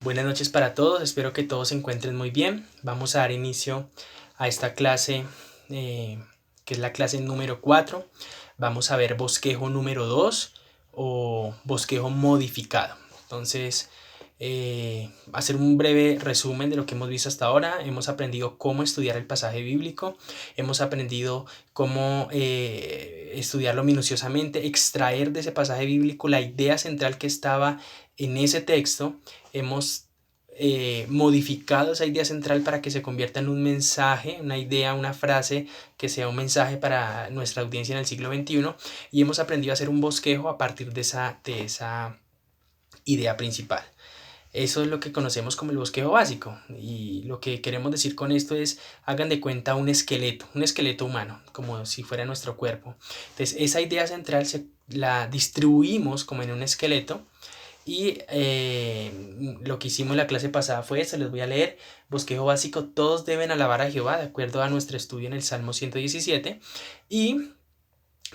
Buenas noches para todos, espero que todos se encuentren muy bien. Vamos a dar inicio a esta clase, que es la clase número 4. Vamos a ver bosquejo número 2 o bosquejo modificado. Entonces, hacer un breve resumen de lo que hemos visto hasta ahora. Hemos aprendido cómo estudiar el pasaje bíblico, hemos aprendido cómo estudiarlo minuciosamente, extraer de ese pasaje bíblico la idea central que estaba en ese texto. Hemos modificado esa idea central para que se convierta en un mensaje, una idea, una frase que sea un mensaje para nuestra audiencia en el siglo XXI, y hemos aprendido a hacer un bosquejo a partir de esa idea principal. Eso es lo que conocemos como el bosquejo básico, y lo que queremos decir con esto es: hagan de cuenta un esqueleto humano, como si fuera nuestro cuerpo. Entonces esa idea central la distribuimos como en un esqueleto. Y lo que hicimos en la clase pasada fue esto, les voy a leer: bosquejo básico: todos deben alabar a Jehová, de acuerdo a nuestro estudio en el Salmo 117. Y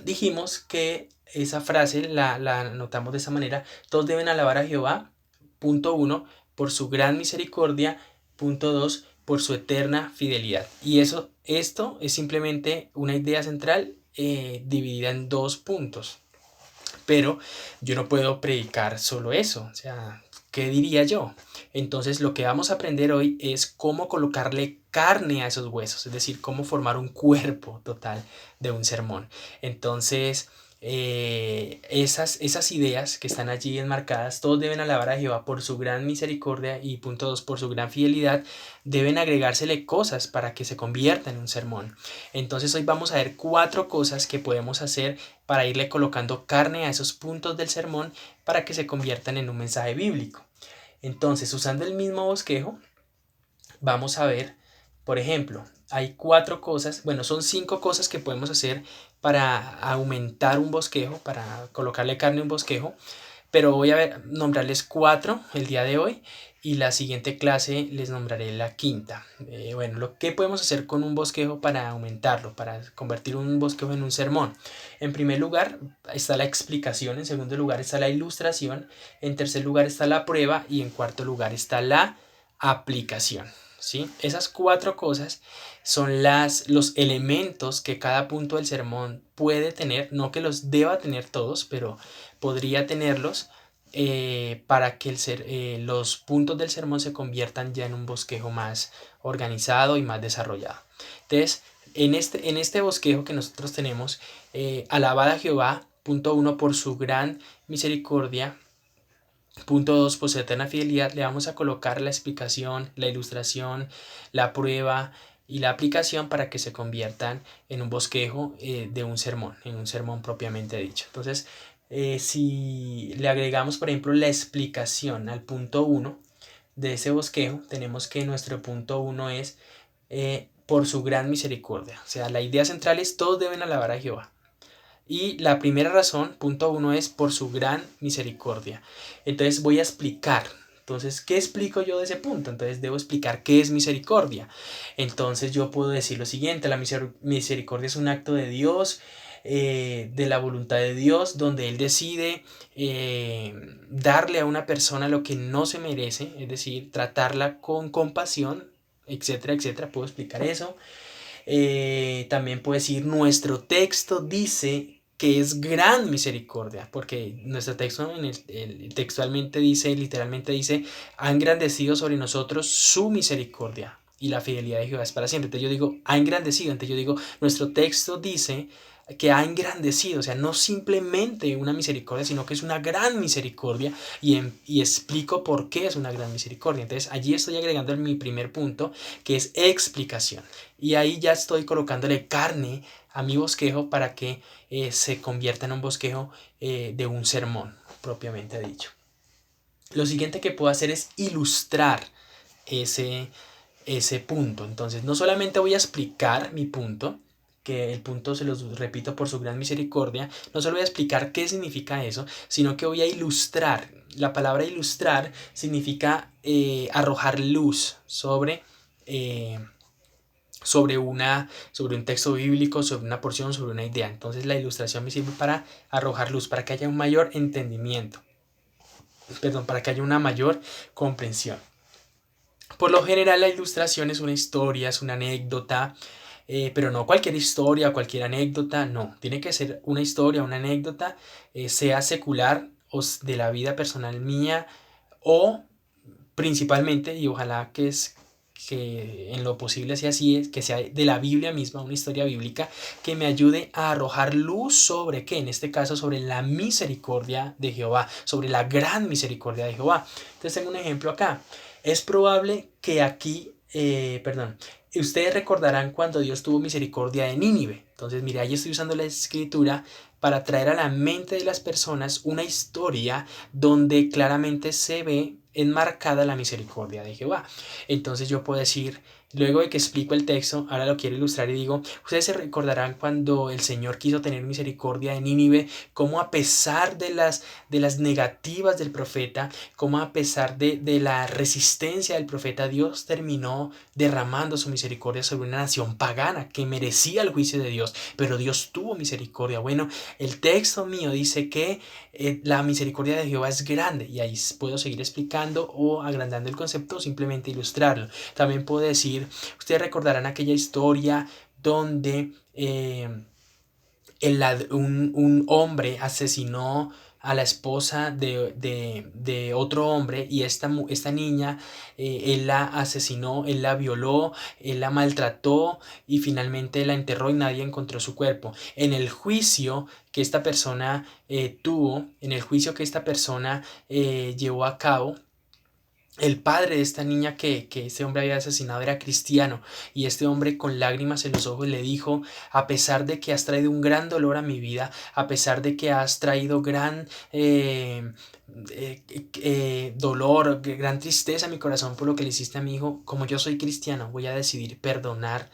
dijimos que esa frase la anotamos de esa manera: todos deben alabar a Jehová, punto uno, por su gran misericordia, punto dos, por su eterna fidelidad. Y esto es simplemente una idea central dividida en dos puntos. Pero yo no puedo predicar solo eso, o sea, ¿qué diría yo? Entonces lo que vamos a aprender hoy es cómo colocarle carne a esos huesos, es decir, cómo formar un cuerpo total de un sermón. Entonces, esas ideas que están allí enmarcadas: todos deben alabar a Jehová por su gran misericordia, y punto dos, por su gran fidelidad, deben agregársele cosas para que se convierta en un sermón. Entonces hoy vamos a ver 4 cosas que podemos hacer para irle colocando carne a esos puntos del sermón para que se conviertan en un mensaje bíblico. Entonces, usando el mismo bosquejo, vamos a ver, por ejemplo, hay 4 cosas, bueno, son 5 cosas que podemos hacer para aumentar un bosquejo, para colocarle carne a un bosquejo, pero voy a nombrarles 4 el día de hoy, y la siguiente clase les nombraré la quinta. Bueno, lo que podemos hacer con un bosquejo para aumentarlo, para convertir un bosquejo en un sermón: en primer lugar está la explicación, en segundo lugar está la ilustración, en tercer lugar está la prueba, y en cuarto lugar está la aplicación. ¿Sí? Esas 4 cosas son los elementos que cada punto del sermón puede tener, no que los deba tener todos, pero podría tenerlos, para que los puntos del sermón se conviertan ya en un bosquejo más organizado y más desarrollado. Entonces, en este bosquejo que nosotros tenemos, alabad a Jehová, punto uno, por su gran misericordia, punto 2, por su eterna fidelidad, le vamos a colocar la explicación, la ilustración, la prueba y la aplicación para que se conviertan en un bosquejo de un sermón, en un sermón propiamente dicho. Entonces, si le agregamos, por ejemplo, la explicación al punto 1 de ese bosquejo, tenemos que nuestro punto 1 es por su gran misericordia. O sea, la idea central es: todos deben alabar a Jehová. Y la primera razón, punto 1, es por su gran misericordia. Entonces voy a explicar. Entonces, ¿qué explico yo de ese punto? Entonces debo explicar qué es misericordia. Entonces yo puedo decir lo siguiente: la misericordia es un acto de Dios, de la voluntad de Dios, donde Él decide darle a una persona lo que no se merece, es decir, tratarla con compasión, etcétera, etcétera. Puedo explicar eso. También puedo decir: nuestro texto dice que es gran misericordia, porque nuestro texto textualmente dice, literalmente dice: ha engrandecido sobre nosotros su misericordia, y la fidelidad de Jehová es para siempre. Entonces yo digo: ha engrandecido. Entonces yo digo: nuestro texto dice que ha engrandecido, o sea, no simplemente una misericordia, sino que es una gran misericordia, y explico por qué es una gran misericordia. Entonces allí estoy agregando mi primer punto, que es explicación, y ahí ya estoy colocándole carne a mi bosquejo para que se convierta en un bosquejo de un sermón propiamente dicho. Lo siguiente que puedo hacer es ilustrar ese, ese punto. Entonces, no solamente voy a explicar mi punto, que el punto, se los repito, por su gran misericordia, no solo voy a explicar qué significa eso, sino que voy a ilustrar. La palabra ilustrar significa arrojar luz eh, sobre un texto bíblico, sobre una porción, sobre una idea. Entonces la ilustración me sirve para arrojar luz, para que haya un mayor entendimiento. para que haya una mayor comprensión. Por lo general la ilustración es una historia, es una anécdota, pero no cualquier historia, cualquier anécdota, no. Tiene que ser una historia, una anécdota, sea secular o de la vida personal mía, o principalmente, y ojalá que en lo posible sea así, es que sea de la Biblia misma, una historia bíblica que me ayude a arrojar luz sobre qué, en este caso sobre la misericordia de Jehová, sobre la gran misericordia de Jehová. Entonces tengo un ejemplo acá. Es probable que aquí, ustedes recordarán cuando Dios tuvo misericordia de Nínive. Entonces, mire, ahí estoy usando la escritura para traer a la mente de las personas una historia donde claramente se ve enmarcada la misericordia de Jehová. Entonces yo puedo decir, luego de que explico el texto, ahora lo quiero ilustrar y digo, ustedes se recordarán cuando el Señor quiso tener misericordia de Nínive, cómo a pesar de las negativas del profeta, cómo a pesar de la resistencia del profeta, Dios terminó derramando su misericordia sobre una nación pagana que merecía el juicio de Dios, pero Dios tuvo misericordia. Bueno, el texto mío dice que la misericordia de Jehová es grande, y ahí puedo seguir explicando o agrandando el concepto o simplemente ilustrarlo. También puedo decir, ustedes recordarán aquella historia donde un hombre asesinó a la esposa de otro hombre, y esta niña, él la asesinó, él la violó, él la maltrató y finalmente la enterró y nadie encontró su cuerpo. En el juicio que esta persona en el juicio que esta persona llevó a cabo, el padre de esta niña que este hombre había asesinado era cristiano, y este hombre con lágrimas en los ojos le dijo, a pesar de que has traído un gran dolor a mi vida, a pesar de que has traído gran dolor, gran tristeza a mi corazón por lo que le hiciste a mi hijo, como yo soy cristiano, voy a decidir perdonar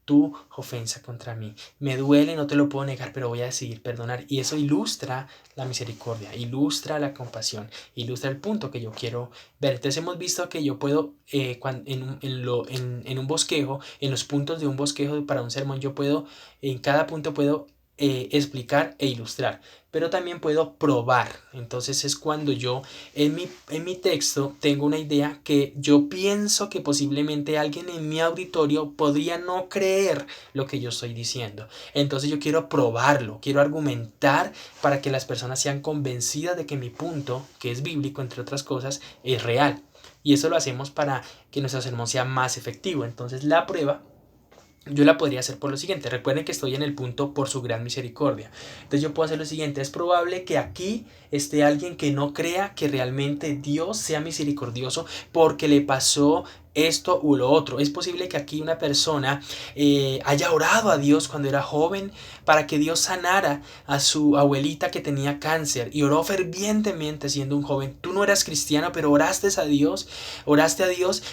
tu ofensa contra mí. Me duele, no te lo puedo negar, pero voy a decidir perdonar. Y eso ilustra la misericordia, ilustra la compasión, ilustra el punto que yo quiero ver. Entonces hemos visto que yo puedo, en un bosquejo, en los puntos de un bosquejo para un sermón, yo puedo, en cada punto puedo explicar e ilustrar, pero también puedo probar. Entonces es cuando yo en mi texto tengo una idea que yo pienso que posiblemente alguien en mi auditorio podría no creer lo que yo estoy diciendo. Entonces yo quiero probarlo, quiero argumentar para que las personas sean convencidas de que mi punto, que es bíblico entre otras cosas, es real. Y eso lo hacemos para que nuestro sermón sea más efectivo. Entonces la prueba yo la podría hacer por lo siguiente. Recuerden que estoy en el punto por su gran misericordia. Entonces yo puedo hacer lo siguiente. Es probable que aquí esté alguien que no crea que realmente Dios sea misericordioso porque le pasó esto u lo otro. Es posible que aquí una persona haya orado a Dios cuando era joven para que Dios sanara a su abuelita que tenía cáncer, y oró fervientemente siendo un joven. Tú no eras cristiano, pero oraste a Dios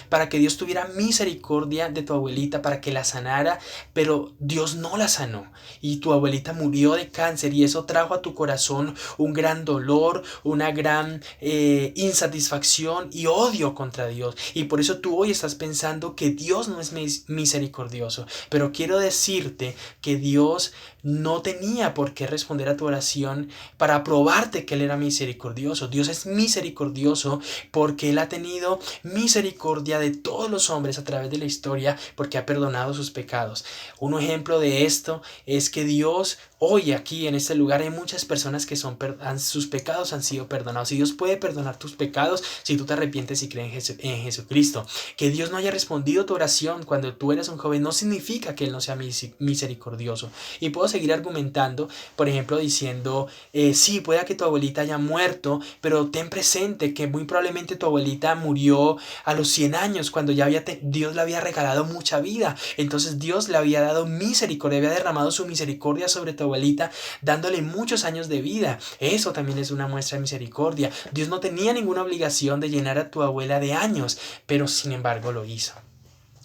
para que Dios tuviera misericordia de tu abuelita, para que la sanara, pero Dios no la sanó y tu abuelita murió de cáncer, y eso trajo a tu corazón un gran dolor, una gran insatisfacción y odio contra Dios, y por eso tú hoy estás pensando que Dios no es misericordioso. Pero quiero decirte que Dios no tenía por qué responder a tu oración para probarte que Él era misericordioso. Dios es misericordioso porque Él ha tenido misericordia de todos los hombres a través de la historia, porque ha perdonado sus pecados. Un ejemplo de esto es que Dios, hoy aquí en este lugar hay muchas personas que sus pecados han sido perdonados, y Dios puede perdonar tus pecados si tú te arrepientes y crees en Jesucristo. Que Dios no haya respondido tu oración cuando tú eres un joven no significa que Él no sea misericordioso. Y puedo seguir argumentando, por ejemplo, diciendo, sí, puede que tu abuelita haya muerto, pero ten presente que muy probablemente tu abuelita murió a los 100 años, cuando ya Dios le había regalado mucha vida. Entonces Dios le había dado misericordia, había derramado su misericordia sobre tu abuelita, dándole muchos años de vida. Eso también es una muestra de misericordia. Dios no tenía ninguna obligación de llenar a tu abuela de años, pero sin embargo lo hizo.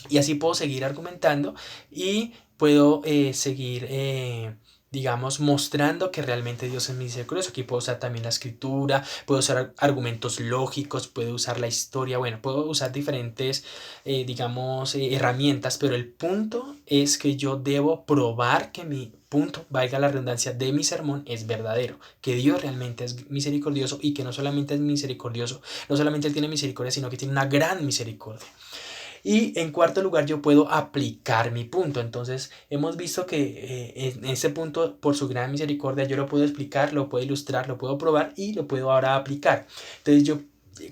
Y así puedo seguir argumentando y puedo seguir, digamos, mostrando que realmente Dios es misericordioso. Aquí puedo usar también la escritura, puedo usar argumentos lógicos, puedo usar la historia, bueno, puedo usar diferentes, digamos, herramientas, pero el punto es que yo debo probar que mi punto, valga la redundancia, de mi sermón es verdadero, que Dios realmente es misericordioso y que no solamente es misericordioso, no solamente Él tiene misericordia, sino que tiene una gran misericordia. Y en cuarto lugar, yo puedo aplicar mi punto. Entonces, hemos visto que en ese punto, por su gran misericordia, yo lo puedo explicar, lo puedo ilustrar, lo puedo probar y lo puedo ahora aplicar. Entonces,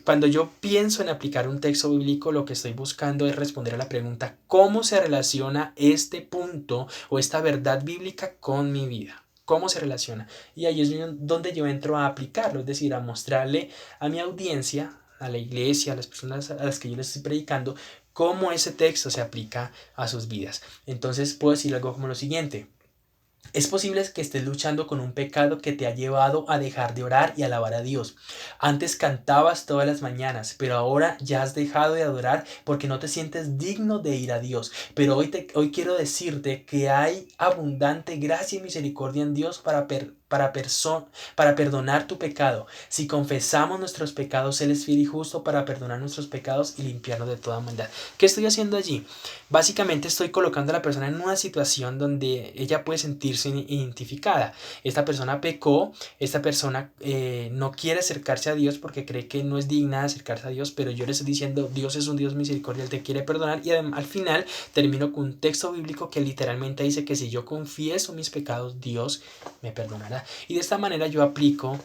cuando yo pienso en aplicar un texto bíblico, lo que estoy buscando es responder a la pregunta, ¿cómo se relaciona este punto o esta verdad bíblica con mi vida? ¿Cómo se relaciona? Y ahí es donde yo entro a aplicarlo, es decir, a mostrarle a mi audiencia, a la iglesia, a las personas a las que yo les estoy predicando, cómo ese texto se aplica a sus vidas. Entonces puedo decir algo como lo siguiente. Es posible que estés luchando con un pecado que te ha llevado a dejar de orar y alabar a Dios. Antes cantabas todas las mañanas, pero ahora ya has dejado de adorar porque no te sientes digno de ir a Dios. Pero hoy quiero decirte que hay abundante gracia y misericordia en Dios para perdonar tu pecado. Si confesamos nuestros pecados, Él es fiel y justo para perdonar nuestros pecados y limpiarnos de toda maldad. ¿Qué estoy haciendo allí? Básicamente estoy colocando a la persona en una situación donde ella puede sentirse identificada. Esta persona pecó, esta persona no quiere acercarse a Dios porque cree que no es digna de acercarse a Dios, pero yo le estoy diciendo, Dios es un Dios misericordia, Él te quiere perdonar y al final termino con un texto bíblico que literalmente dice que si yo confieso mis pecados, Dios me perdonará. Y de esta manera yo aplico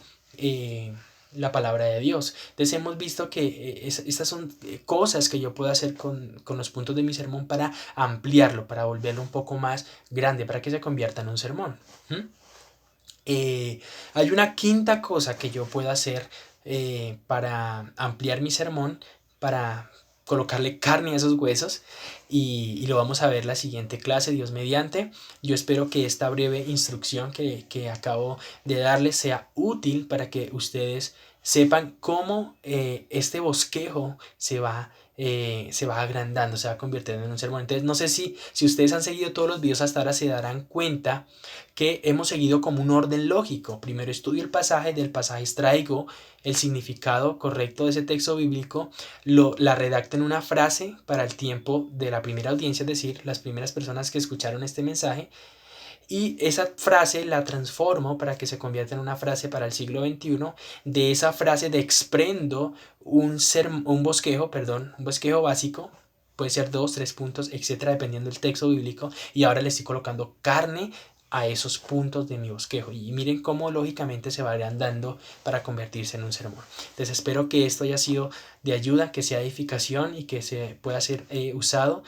la palabra de Dios. Entonces hemos visto que estas son cosas que yo puedo hacer con los puntos de mi sermón para ampliarlo, para volverlo un poco más grande, para que se convierta en un sermón. Hay una quinta cosa que yo puedo hacer para ampliar mi sermón, para colocarle carne a esos huesos y lo vamos a ver la siguiente clase, Dios mediante. Yo espero que esta breve instrucción que acabo de darles sea útil para que ustedes sepan cómo este bosquejo se va agrandando, se va convirtiendo en un sermón. Entonces no sé si ustedes han seguido todos los videos hasta ahora, se darán cuenta que hemos seguido como un orden lógico. Primero estudio el pasaje, del pasaje extraigo el significado correcto de ese texto bíblico, la redacto en una frase para el tiempo de la primera audiencia, es decir, las primeras personas que escucharon este mensaje, y esa frase la transformo para que se convierta en una frase para el siglo XXI. De esa frase desprendo un bosquejo básico, puede ser 2, 3 puntos, etcétera, dependiendo del texto bíblico, y ahora le estoy colocando carne a esos puntos de mi bosquejo y miren cómo lógicamente se va agrandando para convertirse en un sermón. Entonces espero que esto haya sido de ayuda, que sea edificación y que se pueda ser usado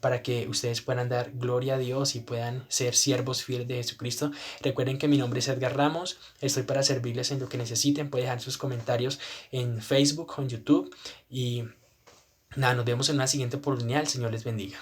para que ustedes puedan dar gloria a Dios y puedan ser siervos fieles de Jesucristo. Recuerden que mi nombre es Edgar Ramos, estoy para servirles en lo que necesiten, pueden dejar sus comentarios en Facebook o en YouTube y nada, nos vemos en una siguiente oportunidad, el Señor les bendiga.